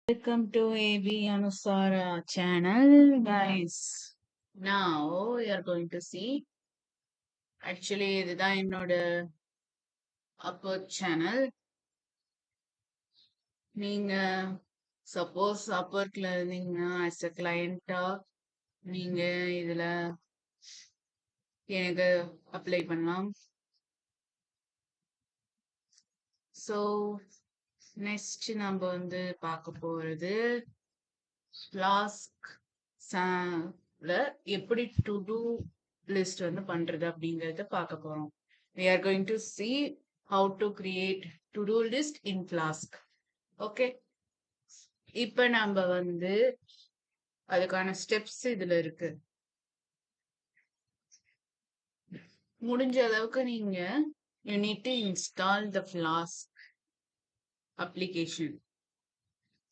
Welcome to AB Anusara channel, guys. Now we are going to see. Actually, இதுதான் என்னோட upper channel. நீங்க suppose upperல இருந்தீங்கன்னா as a client-ஆ நீங்க இதுல எனக்கு apply பண்ணலாம். So next நம்ம வந்து பார்க்க போறது Flask எப்படி டு டூ லிஸ்ட் வந்து பண்றது அப்படிங்கறத பார்க்க போறோம். We are going to see how to create to do list in Flask. Okay, இப்ப நம்ம வந்து அதுக்கான ஸ்டெப்ஸ் இதுல இருக்கு. முடிஞ்ச அளவுக்கு நீங்க you need to install the Flask application.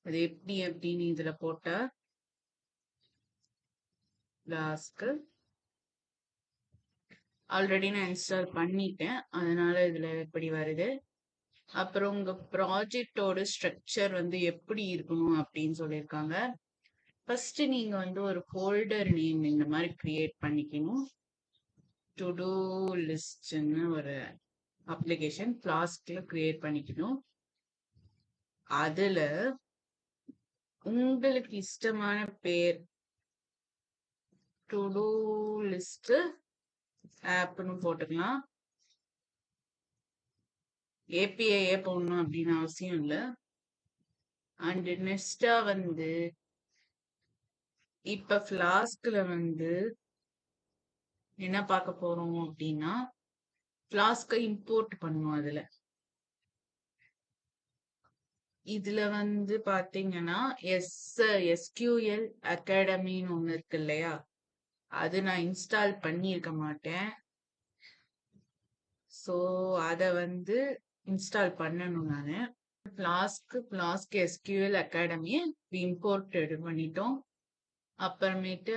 அது எப்படி அப்படின்னு இதுல போட்டா Flask ஆல்ரெடி நான் இன்ஸ்டால் பண்ணிட்டேன், அதனால இதுல எப்படி வருது. அப்புறம் உங்க ப்ராஜெக்டோட ஸ்ட்ரக்சர் வந்து எப்படி இருக்கணும் அப்படின்னு சொல்லியிருக்காங்க. ஃபர்ஸ்ட் நீங்க வந்து ஒரு ஃபோல்டர் நேம் இந்த மாதிரி கிரியேட் பண்ணிக்கணும். டு டூ லிஸ்ட்னு ஒரு அப்ளிகேஷன் ஃப்ளாஸ்க்ல கிரியேட் பண்ணிக்கணும். அதுல உங்களுக்கு இஷ்டமான பேர் டு டூ லிஸ்ட் ஆப்னு போட்டுக்கலாம். ஏபிஐயே போடணும் அப்படின்னு அவசியம் இல்லை. அண்ட் நெக்ஸ்டா வந்து இப்ப ஃப்ளாஸ்க்ல வந்து என்ன பார்க்க போறோம் அப்படின்னா ஃப்ளாஸ்கை இம்போர்ட் பண்ணுவோம். இதுல வந்து பாத்தீங்கன்னா எஸ்கியூஎல் அகாடமின்னு ஒண்ணு இருக்கு இல்லையா, அது நான் இன்ஸ்டால் பண்ணியிருக்க மாட்டேன். ஸோ அதை வந்து இன்ஸ்டால் பண்ணணும். நான் ஃப்ளாஸ்க் எஸ்கியூஎல் அகாடமியை இம்போர்ட் பண்ணிட்டோம். அப்புறமேட்டு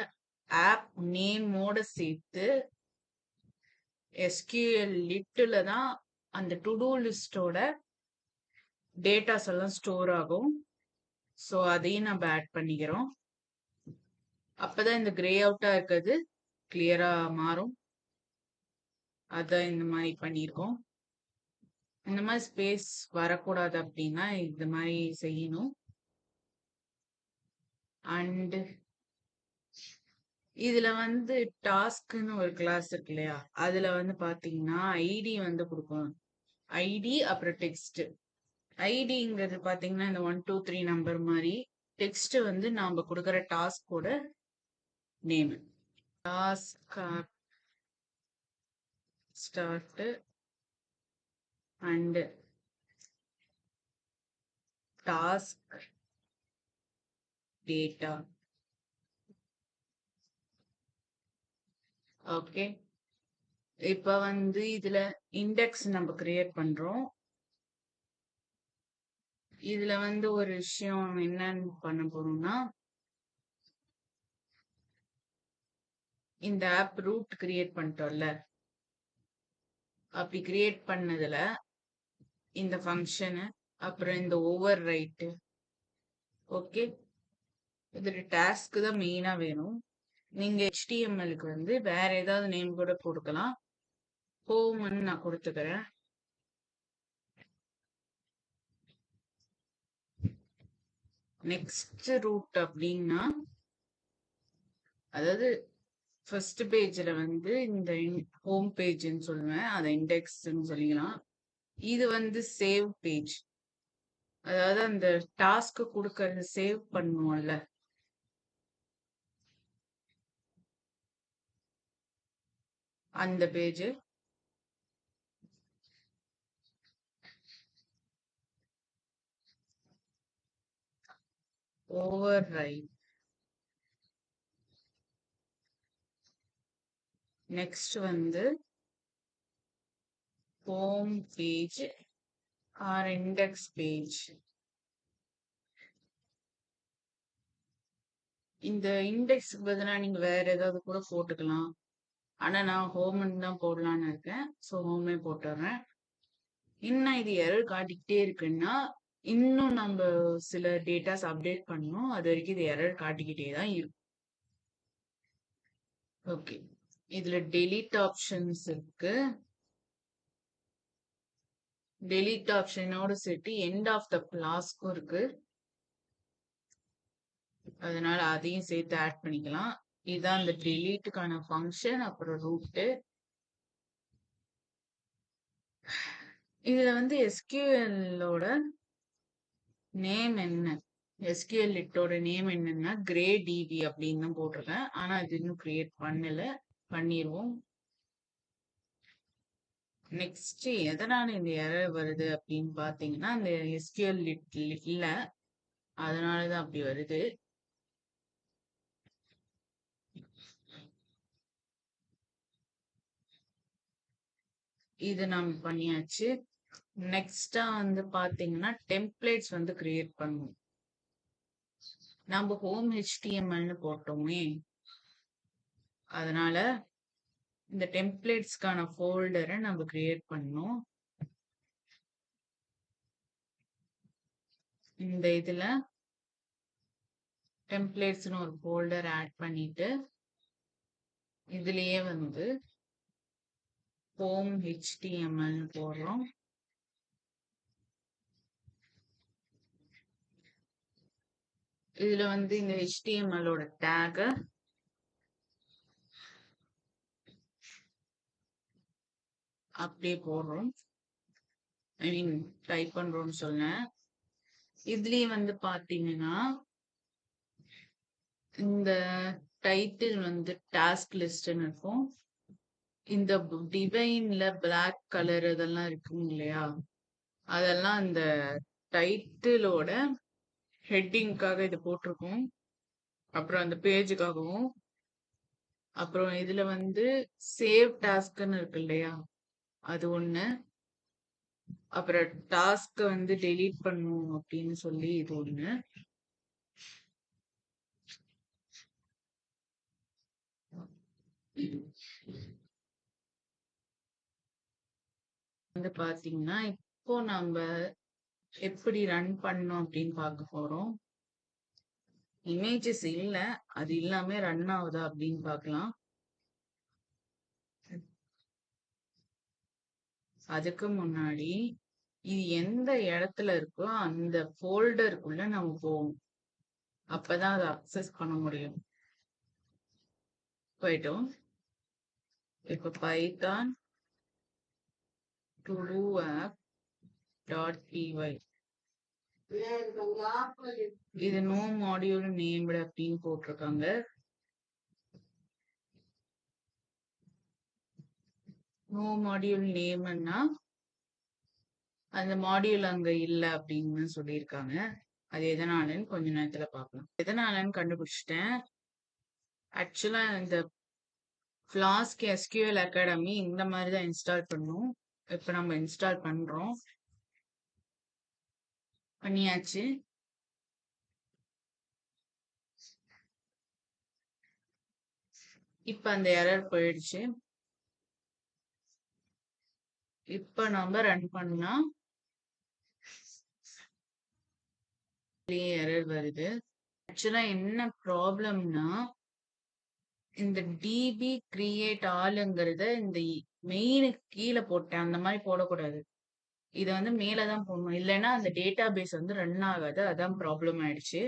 ஆப் நேமோட சேர்த்து எஸ்கியூஎல் லிட்டுல தான் அந்த டு டூ லிஸ்டோட டேட்டாஸ் எல்லாம் ஸ்டோர் ஆகும். ஸோ அதையும் நம்ம ஆட் பண்ணிக்கிறோம். அப்பதான் இந்த கிரே அவுட்டா இருக்கிறது கிளியரா மாறும். அதான் இந்த மாதிரி பண்ணியிருக்கோம். இந்த மாதிரி ஸ்பேஸ் வரக்கூடாது அப்படின்னா இந்த மாதிரி செய்யணும். அண்ட் இதுல வந்து டாஸ்க்னு ஒரு கிளாஸ் இருக்கு இல்லையா, அதுல வந்து பாத்தீங்கன்னா ஐடி வந்து கொடுக்கணும். ஐடி அப்புறம் டெக்ஸ்ட். ஐடிங்கிறது பாத்தீங்கன்னா இந்த 1 2 3 நம்பர் மாதிரி, டெக்ஸ்ட் வந்து நாம கொடுக்குற டாஸ்கோட name. Task start and task data. Okay, இப்ப வந்து இதுல இண்டெக்ஸ் நம்ம கிரியேட் பண்றோம். இதுல வந்து ஒரு விஷயம் என்னன்னு பண்ண போறோம்னா, இந்த ஆப் ரூட் கிரியேட் பண்ணிட்டோம்ல, அப்படி கிரியேட் பண்ணதுல இந்த ஃபங்க்ஷனு அப்புறம் இந்த ஓவர் ரைட்டு. ஓகே, இதுல டாஸ்க் தான் மெயினா வேணும். நீங்க HTML-க்கு வந்து வேற ஏதாவது நேம் கூட கொடுக்கலாம். ஹோம்னு நான் கொடுத்துக்கிறேன். நெக்ஸ்ட் ரூட் அப்படின்னா, அதாவது ஃபர்ஸ்ட் பேஜ்ல வந்து இந்த ஹோம் பேஜ்னு சொல்லுவேன், அதை இண்டெக்ஸ்ன்னு சொல்லிக்கலாம். இது வந்து சேவ் பேஜ், அதாவது அந்த டாஸ்க் கொடுக்கறது சேவ் பண்ணுவோம்ல, அந்த பேஜ். Over right. நெக்ஸ்ட் வந்து home page R index page. இந்த இண்டெக்ஸ்க்கு பதிலாக நீங்க வேற ஏதாவது கூட போட்டுக்கலாம். ஆனா நான் ஹோம்னு தான் போடலான்னு இருக்கேன். ஸோ ஹோமே போட்டுடுறேன். இன்னும் இது எரர் காட்டிக்கிட்டே இருக்குன்னா இன்னும் நம்ம சில டேட்டாஸ் அப்டேட் பண்ணணும். அது வரைக்கும் இது எரர் காட்டிக்கிட்டே தான் இருக்கும். ஓகே, இதுல டெலீட் ஆப்ஷன்ஸ் இருக்கு. டெலீட் ஆப்ஷனோட சேர்த்து எண்ட் ஆஃப் த கிளாஸ்க்கும் இருக்கு. அதனால அதையும் சேர்த்து ஆட் பண்ணிக்கலாம். இதுதான் இந்த டெலீட்டுக்கான ஃபங்க்ஷன். அப்புறம் ரூட்டு. இதுல வந்து எஸ்கியூஎல்லோட நேம் என்ன, எஸ்கியூஎல் லிட்டோட நேம் என்னன்னா கிரே டிபி அப்படின்னு தான் போட்டிருக்கேன். ஆனா இது இன்னும் கிரியேட் பண்ணல, பண்ணிடுவோம். நெக்ஸ்ட் எதனால இந்த எரர் வருது அப்படின்னு பாத்தீங்கன்னா அந்த எஸ்கியூஎல் லிட் இல்ல, அதனாலதான் அப்படி வருது. இது நம்ம பண்ணியாச்சு. நெக்ஸ்டா வந்து பாத்தீங்கன்னா டெம்ப்ளேட்ஸ் வந்து கிரியேட் பண்ணுவோம். நம்ம ஹோம் ஹெச்டிஎம்எல்னு போட்டோமே, அதனால இந்த டெம்ப்ளேட்ஸ்க்கான ஃபோல்டரை நம்ம கிரியேட் பண்ணோம். இந்த இதுல டெம்ப்ளேட்ஸ்னு ஒரு ஃபோல்டர் ஆட் பண்ணிட்டு இதுலயே வந்து ஹோம் ஹெச்டிஎம்எல் போடுறோம். இதுல வந்து இந்த ஹெச்டிஎம்எலோட டேக அப்படியே போடுறோம். ஐ மீன் டைப் பண்றோம்னு சொன்னேன். இதுலயே வந்து பாத்தீங்கன்னா இந்த டைட்டில் வந்து டாஸ்க் லிஸ்ட்னு இருக்கும். இந்த டிவைன்ல பிளாக் கலர் இதெல்லாம் இருக்குங்க இல்லையா, அதெல்லாம் இந்த டைட்டிலோட ஹெட்டிங்காக இது போட்டிருக்கோம். அப்புறம் அந்த பேஜுக்காகவும். அப்புறம் இதுல வந்து சேவ் டாஸ்க்னு இருக்கு இல்லையா, அது ஒண்ணு. அப்புறம் டாஸ்க் வந்து டெலீட் பண்ணும் அப்படின்னு சொல்லி இது ஒண்ணு. வந்து பாத்தீங்கன்னா இப்போ நம்ம எப்படி ரன் பண்ணோம் அப்படின்னு பார்க்க போறோம். இமேஜஸ் இல்ல, அது இல்லாம ரன் ஆகுதா அப்படின்னு பார்க்கலாம். அதுக்கு முன்னாடி இது எந்த இடத்துல இருக்கோ அந்த ஃபோல்டருக்குள்ள நம்ம போவோம். அப்பதான் அதை அக்சஸ் பண்ண முடியும். போயிட்டோம். இப்ப பைத்தான் to do app.py இது நோ மாடியூல் நேம்டு அப்படின்னு போட்டிருக்காங்க. நோ மாடியூல் நேம்னா அந்த மாடியூல் அங்க இல்ல அப்படின்னு சொல்லியிருக்காங்க. அது எதனாலன்னு கொஞ்ச நேரத்துல பார்க்கலாம். எதனாலன்னு கண்டுபிடிச்சிட்டேன். ஆக்சுவலா இந்த ஃபிளாஸ்க் எஸ்கியூஎல் அகாடமி இந்த மாதிரி தான் இன்ஸ்டால் பண்ணும். இப்ப நம்ம இன்ஸ்டால் பண்றோம். பண்ணியாச்சு. இப்ப அந்த எரர் போயிடுச்சு. இப்ப நம்ம ரன் பண்ணா எரர் வருது. ஆக்சுவலா என்ன ப்ராப்ளம்னா இந்த டிபி கிரியேட் ஆளுங்கிறத இந்த மெயினுக்கு கீழே போட்டேன். அந்த மாதிரி போடக்கூடாது. இதை வந்து மேலதான் போடணும், இல்லைன்னா அந்த டேட்டா பேஸ் வந்து ரன் ஆகாது. அதான் ப்ராப்ளம் ஆயிடுச்சு.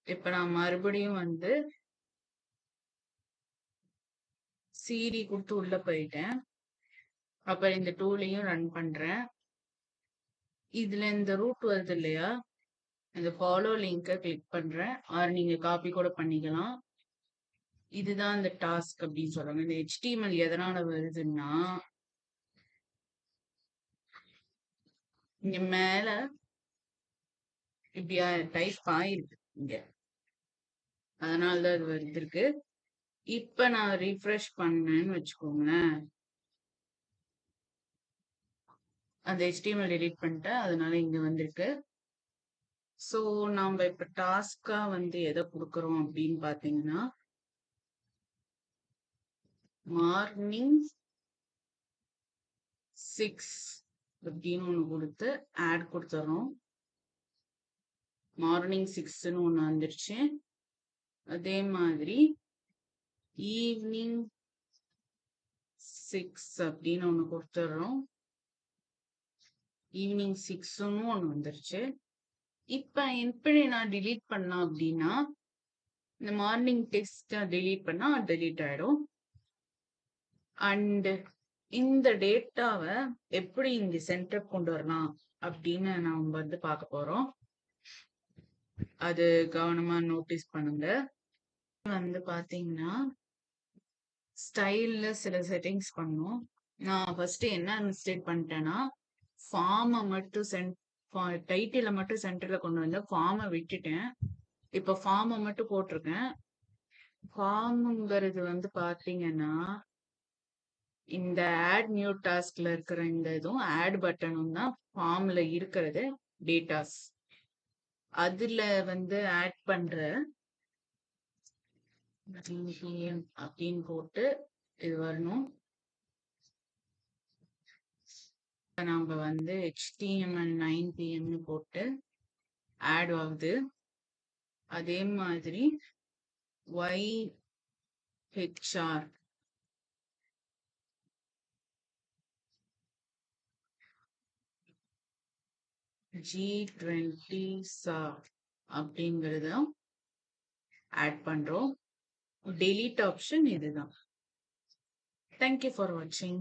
இப்ப நான் மறுபடியும் வந்து சிடி கொடுத்து உள்ள போயிட்டேன். அப்புறம் இந்த டூலையும் ரன் பண்றேன். இதுல இந்த ரூட் வருது இல்லையா, இந்த ஃபாலோ லிங்கை கிளிக் பண்றேன். ஆர் நீங்க காப்பி கூட பண்ணிக்கலாம். இதுதான் இந்த டாஸ்க் அப்படின்னு சொல்றாங்க. இந்த HTML எதனால வருதுன்னா இங்க மேல இப்படி டைப் ஆயிருக்கு இங்க, அதனாலதான் இது வந்துருக்கு. இப்ப நான் ரீஃப்ரெஷ் பண்ணேன்னு வச்சுக்கோங்களேன், அந்த HTML டெலீட் பண்ணிட்டேன், அதனால இங்க வந்திருக்கு. ஸோ நம்ம இப்ப டாஸ்கா வந்து எதை கொடுக்குறோம் அப்படின்னு பாத்தீங்கன்னா மார்னிங் 6 அப்படின்னு ஒண்ணு கொடுத்து ஆட் கொடுத்துறோம். மார்னிங் 6ன்னு ஒண்ணு வந்துருச்சு. அதே மாதிரி ஈவினிங் 6 அப்படின்னு ஒண்ணு கொடுத்துடுறோம். ஈவினிங் 6ன்னு ஒண்ணு வந்துருச்சு. இப்ப எப்படி நான் delete பண்ணலாம் அப்படின்னா, இந்த மார்னிங் டெக்ஸ்ட் delete பண்ணா delete ஆயிடும். அண்ட் இந்த டேட்டாவை எப்படி இங்க சென்டர் கொண்டு வரலாம் அப்படின்னு நாம வந்து பார்க்க போறோம். அது கவனமா நோட்டீஸ் பண்ணுங்க. வந்து பாத்தீங்கன்னா ஸ்டைல்ல சில செட்டிங்ஸ் பண்ணணும். நான் ஃபர்ஸ்ட் என்ன மிஸ்டேக் பண்ணிட்டேன்னா, ஃபார்மை மட்டும் டைட்டில மட்டும் சென்டர்ல கொண்டு வந்து ஃபார்மை விட்டுட்டேன். இப்ப ஃபார்மை மட்டும் போட்டிருக்கேன். ஃபார்ம்ங்கிறது வந்து பாத்தீங்கன்னா, இந்த ஆட் நியூ டாஸ்க்ல இருக்கிற இந்த இதுவும் ஆட் பட்டனும் தான் ஃபார்ம்ல இருக்கிறது டேட்டாஸ். அதுல வந்து ஆட் பண்ற அப்படின்னு போட்டு இது வரணும். நம்ம வந்து HTML 9 PM போட்டு ஆட் ஆகுது. அதே மாதிரி YHR G20 அப்படிங்கறத ஆட் பண்றோம். delete ஆப்ஷன் இதுதான். Thank you for watching.